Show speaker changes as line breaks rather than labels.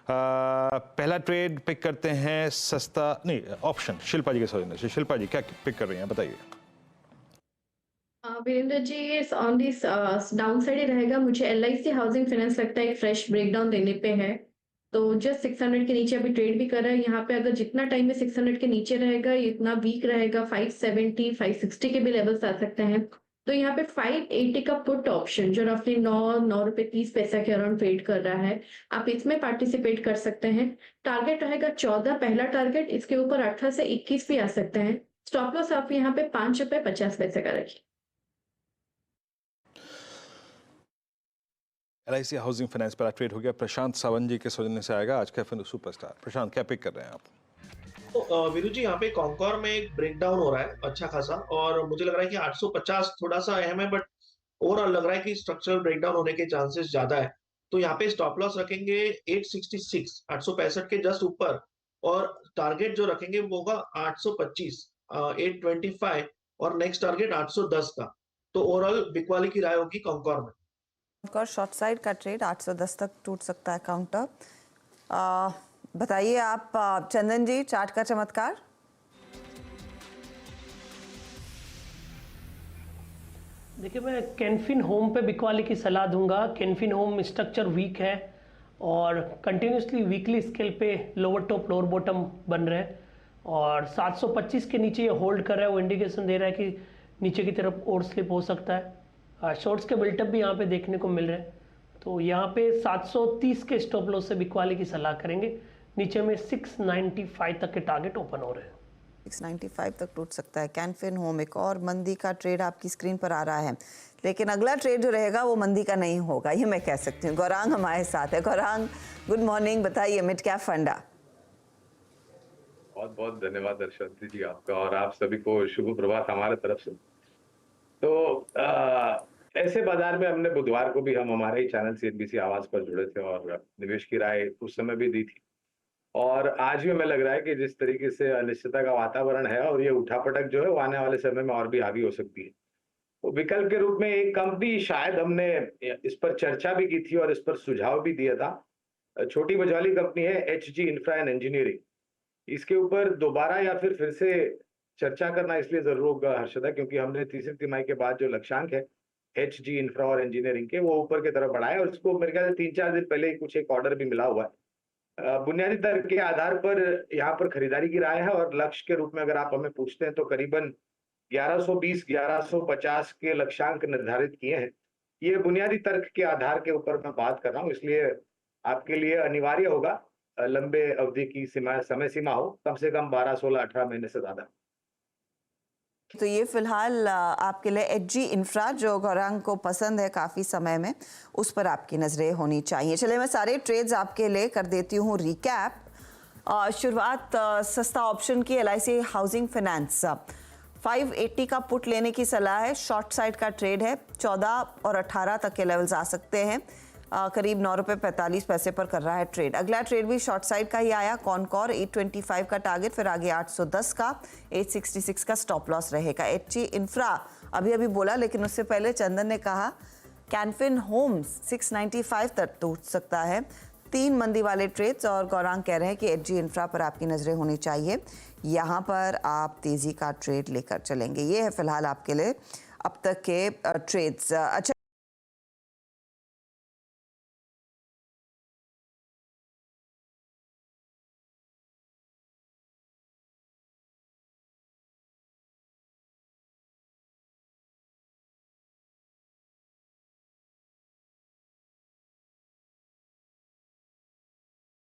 पहला trade pick करते हैं सस्ता नहीं ऑप्शन शिल्पा जी के सौजन्य से। शिल्पा जी क्या पिक कर रही हैं बताइए।
वीरेंद्र जी, ये ऑन दिस डाउन साइड ही रहेगा। मुझे एलआईसी हाउसिंग फाइनेंस लगता है एक फ्रेश ब्रेकडाउन देने पे है, तो जस्ट 600 के नीचे अभी ट्रेड भी कर रहा है। यहाँ पे अगर जितना टाइम में 600 के नीचे रहेगा ये इतना वीक रहेगा, 570 560 के भी लेवल्स आ सकते हैं। तो यहाँ पे 580 का पुट ऑप्शन जो रफली 9 रुपए 30 पैसा के अराउंड ट्रेड कर रहा है, आप इसमें पार्टिसिपेट कर सकते हैं। टारगेट रहेगा 14 पहला टारगेट, इसके ऊपर 18 से 21 भी आ सकते हैं। स्टॉप लॉस आप यहाँ पे 5 रुपए 50 पैसे का रखिए।
एलआईसी हाउसिंग फाइनेंस पर ट्रेड हो गया। प्रशांत सावंत जी के सौजन्य से आएगा आज का फिर सुपरस्टार। प्रशांत क्या पिक कर रहे हैं आप?
तो वीरू जी, यहाँ पे कॉन्कॉर में एक ब्रेकडाउन हो रहा है अच्छा खासा, और मुझे लग रहा है कि 850 थोड़ा सा अहम है, बट ओवरऑल लग रहा है कि स्ट्रक्चरल ब्रेकडाउन होने के चांसेस ज्यादा है। तो यहाँ पे स्टॉप लॉस रखेंगे 866 865 के जस्ट ऊपर, और टारगेट जो रखेंगे वो होगा 825 825, और नेक्स्ट टारगेट 810 का। तो ओवरऑल बिकवाली की राय होगी कॉन्कॉर में।
कॉन्कॉर शॉर्ट साइड का ट्रेड 810 तक टूट सकता है काउंटर। बताइए आप चंदन जी, चार्ट का चमत्कार।
देखिए, मैं कैनफिन होम पे बिकवाली की सलाह दूंगा। कैनफिन होम स्ट्रक्चर वीक है और कंटिन्यूसली वीकली स्केल पे लोअर टॉप लोअर बॉटम बन रहे हैं, और 725 के नीचे ये होल्ड कर रहा है। वो इंडिकेशन दे रहा है कि नीचे की तरफ और स्लिप हो सकता है। शॉर्ट्स के बिल्टअप भी यहाँ पे देखने को मिल रहे हैं, तो यहाँ पे 730 के स्टॉप लॉस से बिकवाली की सलाह करेंगे। नीचे में 695 तक के टारगेट ओपन हो रहे हैं।
695 तक टूट सकता है। कैनफिन होम एक और मंदी का ट्रेड आपकी स्क्रीन पर आ रहा है, लेकिन अगला ट्रेड जो रहेगा वो मंदी का नहीं होगा, ये मैं कह सकती हूँ। गौरांग हमारे साथ है। गौरांग, गुड मॉर्निंग, बताइए मिड कैप फंडा।
बहुत बहुत धन्यवाद दर्शक जी आपका, और आप सभी को शुभ प्रभात हमारे तरफ से। तो ऐसे बाजार में हमने बुधवार को भी हम हमारे ही चैनल CNBC आवाज पर जुड़े थे और निवेश की राय उस समय भी दी थी, और आज भी हमें लग रहा है कि जिस तरीके से अनिश्चितता का वातावरण है और ये उठापटक जो है वो आने वाले समय में और भी हावी हो सकती है। तो विकल्प के रूप में एक कंपनी, शायद हमने इस पर चर्चा भी की थी और इस पर सुझाव भी दिया था, छोटी मझोली कंपनी है HG इंफ्रा एंड इंजीनियरिंग। इसके ऊपर दोबारा या फिर से चर्चा करना इसलिए जरूर होगा हर्षदा, क्योंकि हमने तीसरी तिमाही के बाद जो लक्ष्यांक है HG इंफ्रा और इंजीनियरिंग के, वो ऊपर की तरफ बढ़ाया, और उसको मेरे ख्याल से 3-4 दिन पहले ही कुछ एक ऑर्डर भी मिला हुआ है। बुनियादी दर के आधार पर यहाँ पर खरीदारी की राय है, और लक्ष्य के रूप में अगर आप हमें पूछते हैं तो करीबन 1120 1150 के लक्ष्यांक निर्धारित किए हैं। ये बुनियादी तर्क के आधार के ऊपर मैं बात कर रहा हूँ, इसलिए आपके लिए अनिवार्य होगा लंबे अवधि की समय सीमा हो, कम से कम 12 16 18 महीने से ज्यादा।
तो ये फिलहाल आपके लिए HG इंफ्रा, जो गौरांग को पसंद है काफ़ी समय में, उस पर आपकी नज़रें होनी चाहिए। चलिए मैं सारे ट्रेड्स आपके लिए कर देती हूँ रिकैप। शुरुआत सस्ता ऑप्शन की LIC हाउसिंग फाइनेंस। 580 का पुट लेने की सलाह है। शॉर्ट साइड का ट्रेड है। 14 और 18 तक के लेवल्स आ सकते हैं। करीब 9 रुपए 45 पैसे पर कर रहा है ट्रेड। अगला ट्रेड भी शॉर्ट साइड का ही आया। कॉनकॉर 825 का टारगेट, फिर आगे 810 का, 866 का स्टॉप लॉस रहेगा। HG इंफ्रा अभी बोला, लेकिन उससे पहले चंदन ने कहा कैनफिन होम्स 695 तक टूट सकता है। 3 मंदी वाले ट्रेड्स, और गौरांग कह रहे हैं कि HG इंफ्रा पर आपकी नज़रें होनी चाहिए। यहाँ पर आप तेज़ी का ट्रेड लेकर चलेंगे। ये है फिलहाल आपके लिए अब तक के ट्रेड्स। अच्छा,